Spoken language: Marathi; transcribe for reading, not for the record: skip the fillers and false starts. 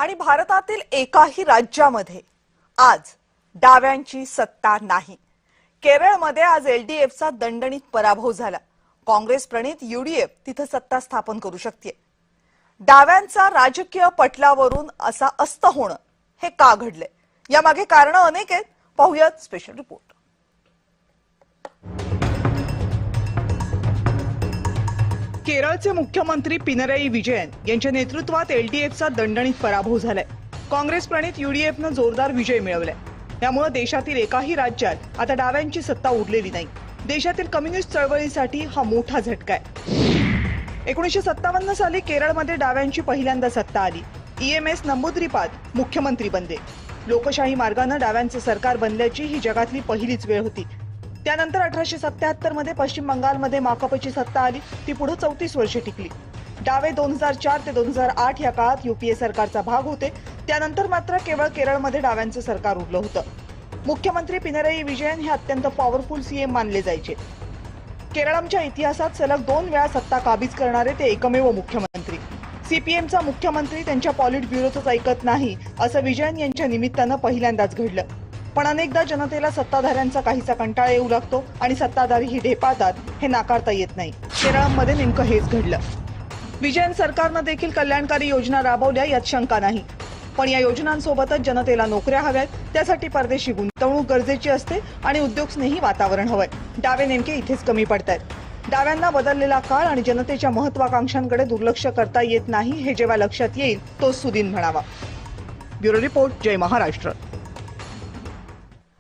आणि भारतातील एकाही राज्यामध्ये आज डाव्यांची सत्ता नाही। केरळमध्ये आज एलडीएफचा दणदणीत पराभव झाला। काँग्रेस प्रणित यूडीएफ तिथे सत्ता स्थापन करू शकते। डाव्यांचा राजकीय पटलावरून असा अस्त होणं हे का घडले, यामागे कारण अनेक आहेत। पाहूयात स्पेशल रिपोर्ट। केरळचे मुख्यमंत्री पिनराई विजयन यांच्या नेतृत्वात एलडीएफचा दणदणीत पराभव झालाय। काँग्रेस प्रणित यूडीएफनं जोरदार विजय मिळवलाय। त्यामुळे देशातील एकाही राज्यात आता डाव्यांची सत्ता उरलेली नाही। देशातील कम्युनिस्ट चळवळीसाठी हा मोठा झटका आहे। 1957 साली केरळमध्ये डाव्यांची पहिल्यांदा सत्ता आली। ईएमएस नंबूद्रीपाद मुख्यमंत्री बनले। लोकशाही मार्गाने डाव्यांचे सरकार बनल्याची ही जगातली पहिलीच वेळ होती। त्यानंतर 1877 मध्ये पश्चिम बंगालमध्ये माकपची सत्ता आली। ती पुढे 34 वर्षे टिकली। डावे 2004 ते 2008 या काळात यूपीए सरकारचा भाग होते। त्यानंतर मात्र केवळ केरळमध्ये डाव्यांचे सरकार उरलं होतं। मुख्यमंत्री पिनराई विजयन हे अत्यंत पॉवरफुल सीएम मानले जायचे। केरळच्या इतिहासात सलग 2 वेळा सत्ता काबीज करणारे ते एकमेव मुख्यमंत्री। सीपीएमचा मुख्यमंत्री त्यांच्या पॉलिट ब्युरोच ऐकत नाही असं विजयन यांच्या निमित्तानं पहिल्यांदाच घडलं। पण अनेकदा जनतेला सत्ताधाऱ्यांचा काहीसा कंटाळा येऊ लागतो आणि सत्ताधारी ढेपाळतात हे नाकारता येत नाही। केरळमध्ये नेमकं हेच घडलं। विजयन सरकारनं देखील कल्याणकारी योजना राबवल्या यात शंका नाही, पण या योजनांसोबतच जनतेला नोकऱ्या हव्यात। त्यासाठी परदेशी गुंतवणूक गरजेची असते आणि उद्योगस्नेही वातावरण हवंय। डावे नेमके इथेच कमी पडतायत। डाव्यांना बदललेला काळ आणि जनतेच्या महत्वाकांक्षांकडे दुर्लक्ष करता येत नाही हे जेव्हा लक्षात येईल तोच सुदिन म्हणावा। ब्युरो रिपोर्ट, जय महाराष्ट्र।